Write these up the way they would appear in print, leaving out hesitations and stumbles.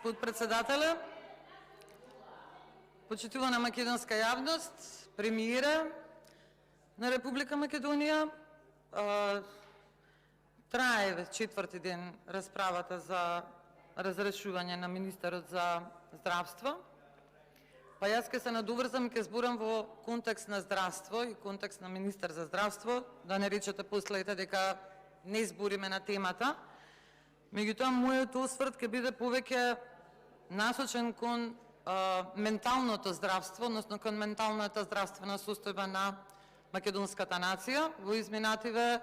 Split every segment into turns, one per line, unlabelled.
подпредседателя, почитувана македонска јавност, премиера на Република Македонија, трае четврти ден расправата за разрешување на министерот за здравство. Па јас ке се надуврзам и ке зборам во контекст на здравство и контекст на министер за здравство, да не речете последите дека не збориме на темата. Меѓутоа, мојот осврт ќе биде повеќе насочен кон менталното здравство, односно кон менталната здравствена состојба на македонската нација во изминативе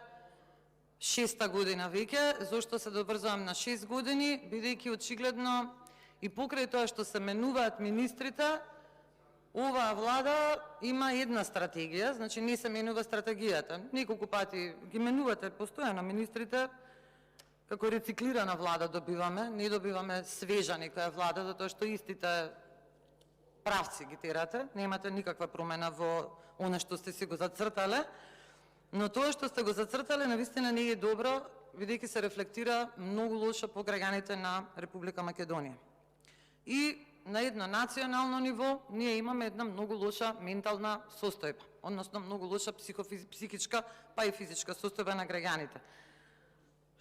6-та година веќе. Зошто се добрзувам на 6 години? Бидејќи очигледно и покрај тоа што се менуваат министрите, оваа влада има една стратегија, значи не се менува стратегијата. Неколку пати ги менувате постојано министрите, како рециклирана влада добиваме, не добиваме свежа некоја влада, затоа што истите правци ги терате, немате никаква промена во она што сте си го зацртале, но тоа што сте го зацртале навистина не е добро, бидејќи се рефлектира многу лошо по граѓаните на Република Македонија. И на едно национално ниво ние имаме една многу лоша ментална состојба, односно многу лоша психичка, па и физичка состојба на граѓаните.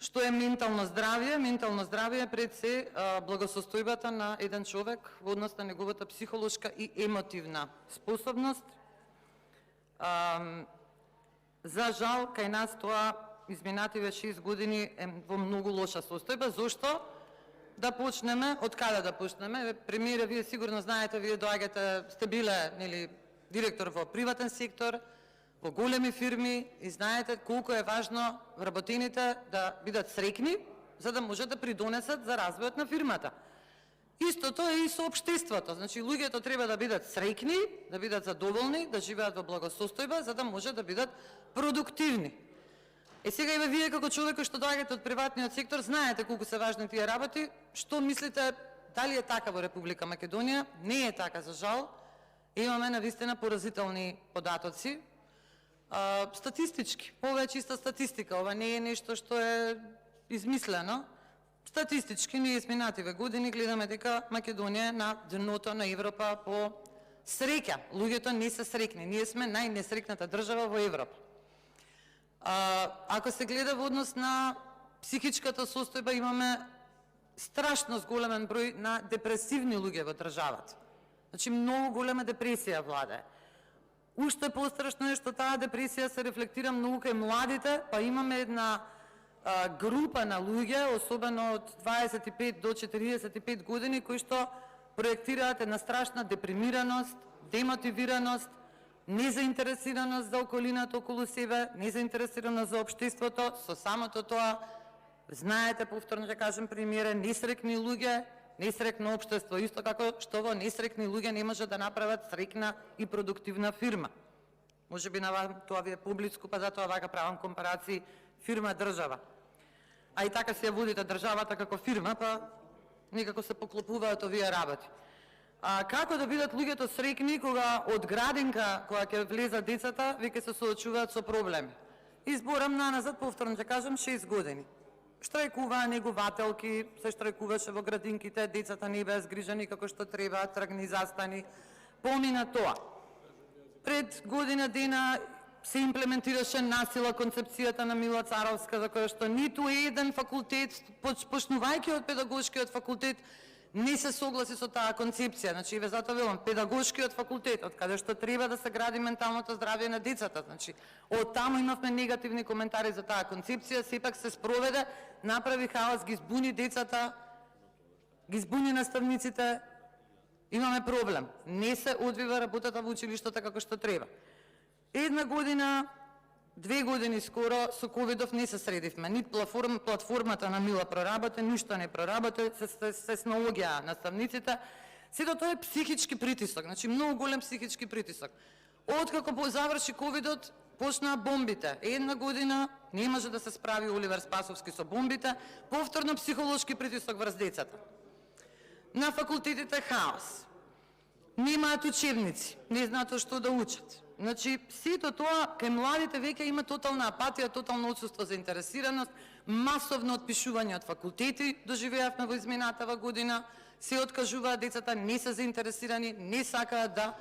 Што е ментално здравје? Ментално здравје е пред се благосостојбата на еден човек во однос на неговата психолошка и емотивна способност. За жал, кај нас тоа изминативе 6 години е во многу лоша состојба. Зошто? Да почнеме, од каде да почнеме? Премиере, вие сигурно знаете, вие доаѓате, сте биле директор во приватен сектор, во големи фирми и знаете колку е важно вработените да бидат среќни, за да можат да придонесат за развојот на фирмата. Истото е и со општеството. Значи, луѓето треба да бидат среќни, да бидат задоволни, да живеат во благосостојба, за да можат да бидат продуктивни. Сега и вие како човек што доаѓате од приватниот сектор, знаете колку се важни тие работи. Што мислите, дали е така во Република Македонија? Не е така, за жал. Имаме навистина поразителни податоци. Статистички, ова е чиста статистика, ова не е нешто што е измислено. Статистички, ние изминативе години гледаме дека Македонија е на дното на Европа по среќа. Луѓето не се среќни, ние сме најнесреќната држава во Европа. Ако се гледа во однос на психичката состојба, имаме страшно зголемен број на депресивни луѓе во државата. Значи, многу голема депресија владае. Уште пострашно е што таа депресија се рефлектира многу кај младите, па имаме една група на луѓе, особено од 25 до 45 години, кои што проектираат една страшна депримираност, демотивираност, незаинтересираност за околината околу себе, незаинтересираност за општеството. Со самото тоа, знаете, повторно ќе кажем, премиере, несреќни луѓе, несреќно општество, исто како што во несреќни луѓе не може да направат среќна и продуктивна фирма. Може би на тоа ви е публичко, па затоа вака правам компарации фирма-држава. А и така се ја водите државата како фирма, па некако се поклопуваат овие работи. Како да бидат луѓето среќни кога од градинка, кога ќе влезат децата, веќе се соочуваат со проблеми? Изборам наназад, повторно ќе кажам, 6 години. Штрајкуваа негователки, се штрајкуваше во градинките, децата не беа згрижани како што треба, тргни, застани. Помина тоа. Пред година дена се имплементираше насила концепцијата на Мила Царовска, за која што ниту еден факултет, почнувајќи од педагошкиот факултет, не се согласи со таа концепција. Значи, ве затоа велам, педагошкиот факултет, од каде што треба да се гради менталното здравје на децата. Значи, од таму имавме негативни коментари за таа концепција, сепак се спроведе, направи хаос, ги збуни децата, ги збуни наставниците, имаме проблем. Не се одвива работата во училиштата како што треба. Една година, 2 години скоро со ковидов не се средивме. Нит платформата на Мила проработе, ништо не проработе, се снаоѓаа наставниците. Сето тоа е психички притисок, значи многу голем психички притисок. Откако заврши ковидот, почнаа бомбите. Една година не може да се справи Оливер Спасовски со бомбите, повторно психолошки притисок врз децата. На факултетите хаос. Немаат учебници, не знаат што да учат. Значи, сето тоа кај младите веќе има тотална апатија, тотално отсуство за интересираност, масовно отпишување од факултети доживеавме во изминатава година, се откажуваат децата, не се заинтересирани, не сакаат да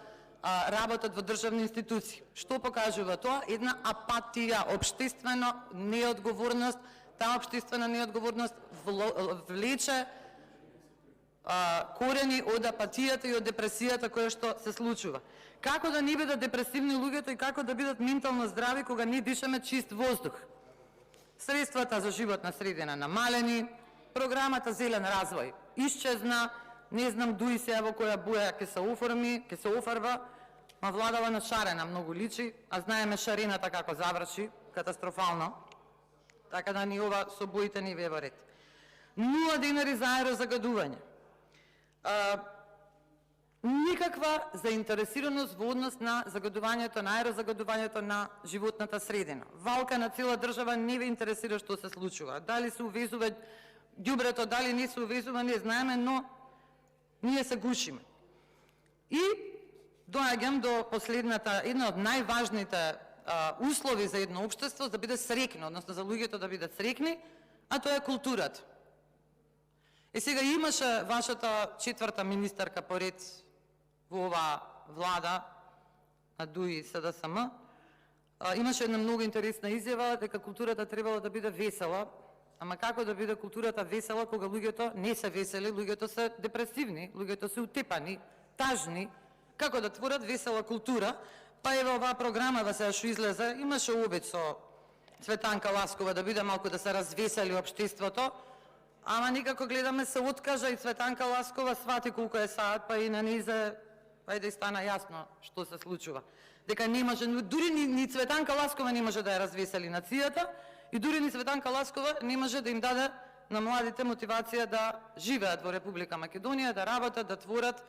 работат во државни институции. Што покажува тоа? Една апатија, општествена неодговорност. Таа општествена неодговорност влече корени од апатијата и од депресијата која што се случува. Како да не бидат депресивни луѓето и како да бидат ментално здрави кога не дишаме чист воздух? Средствата за животна средина намалени, програмата Зелен развој исчезна, не знам дуи се во која боја ќе се офарба, ма владава на шарена многу личи, а знаеме шарената како заврши, катастрофално, така да ни ова со боите ни ве во ред. 0 денари за аерозагадување. Никаква заинтересираност во однос на загадувањето, на аерозагадувањето на животната средина. Валка на цела држава не ве интересира што се случува. Дали се увезува ѓубрето, дали не се увезува, не знаеме, но ние се гушиме. И доаѓам до последната, една од најважните услови за едно општество да биде среќно, односно за луѓето да бидат среќни, а тоа е културата. Сега имаше вашата четврта министарка поред во оваа влада, на ДУИ СДСМ, имаше една многу интересна изјава дека културата требало да биде весела. Ама како да биде културата весела кога луѓето не се весели, луѓето се депресивни, луѓето се утепани, тажни? Како да творат весела култура? Па ева оваа програма да се што излезе, имаше обид со Цветанка Ласкова да биде малку да се развесели општеството, ама никако гледаме се откажа и Цветанка Ласкова свати колку е саат, па и на низе, па и да стана јасно што се случува. Дека не може, дури ни Цветанка Ласкова не може да ја развесели нацијата, и дури ни Цветанка Ласкова не може да им даде на младите мотивација да живеат во Република Македонија, да работат, да творат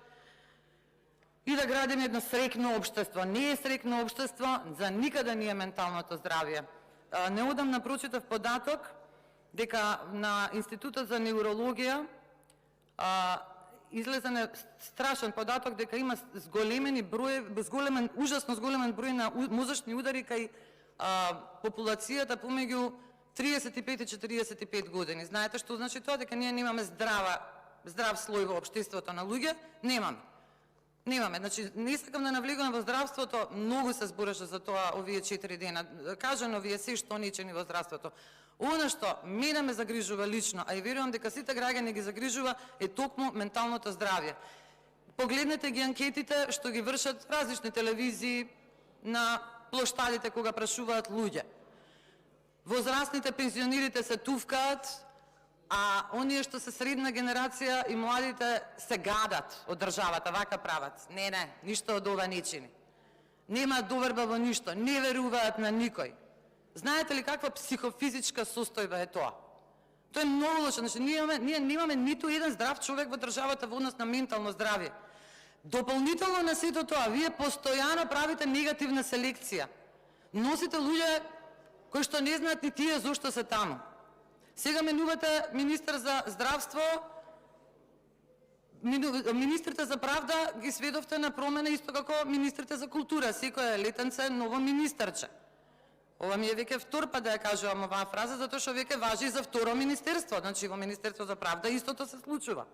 и да градиме едно среќно општество. Не е среќно општество, за никаде не е менталното здравје. Неодамна прочитав податок дека на Институтот за неврологија излезен страшен податок дека има ужасно зголемен број на мозочни удари кај популацијата помеѓу 35 и 45 години. Знаете што значи тоа? Дека ние немаме здрав слој во општеството на луѓе? Немаме. Значи, не сакам да навлегувам во здравството, многу се збореше за тоа овие 4 дена. Кажано вие се што не чини во здравството. Она што мене ме загрижува лично, а и верувам дека сите граѓани ги загрижува, е токму менталното здравје. Погледнете ги анкетите што ги вршат различни телевизии на плоштадите кога прашуваат луѓе. Возрастните пензионерите се туфкаат, а оние што се средна генерација и младите се гадат од државата, вака прават. Не, ништо од ова не чини. Нема доверба во ништо, не веруваат на никој. Знаете ли каква психофизичка состојба е тоа? Тоа е многу лошо. Значи, ние немаме ниту еден здрав човек во државата во однос на ментално здравје. Дополнително на сето тоа, вие постојано правите негативна селекција. Носите луѓе кои што не знаат ни тие зошто се таму. Сега менувате министр за здравство, министрите за правда ги сведовте на промена исто како министрите за култура. Секој летенце ново министерче. Ова ми е веќе втор пат да ја кажувам оваа фраза, затоа што веќе важи за второ министерство. Значи во Министерство за правда истото се случува.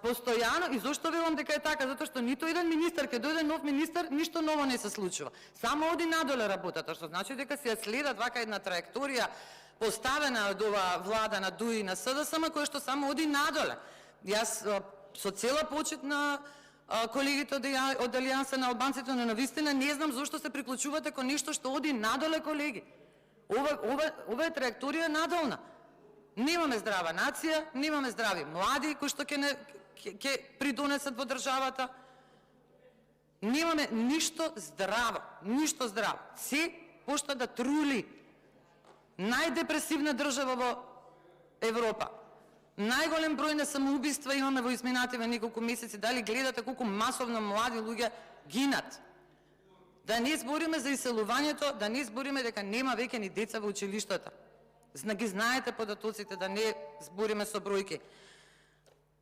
Постојано, и зошто велам дека е така? Затоа што ниту еден министер, ќе дојде нов министер, ништо ново не се случува. Само оди надоле работата, што значи дека се следат вака една траекторија поставена од оваа влада на ДУИ и на СДСМ, која што само оди надоле. Јас со цела почит на колегите од Алијанса на албанците, но навистина не знам зошто се приклучувате кон нешто што оди надоле, колеги. Ова е траекторија надолна. Немаме здрава нација, немаме здрави млади кои што ќе придонесат во државата. Немаме ништо здраво, ништо здраво. Се пошта да трули. Најдепресивна држава во Европа. Најголем број на самоубиства имаме во изминативе неколку месеци. Дали гледате колку масовно млади луѓе гинат? Да не збориме за иселувањето, да не збориме дека нема веќе ни деца во училиштата. Ги знаете податоците, да не збориме со бројки.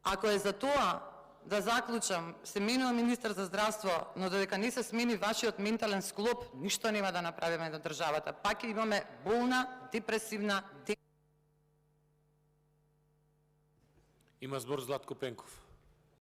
Ако е за тоа да заклучам, се менува министар за здравство, но додека не се смени вашиот ментален склоп, ништо нема да направиме на државата. Пак имаме болна, депресивна.
Има збор Златко Пенков.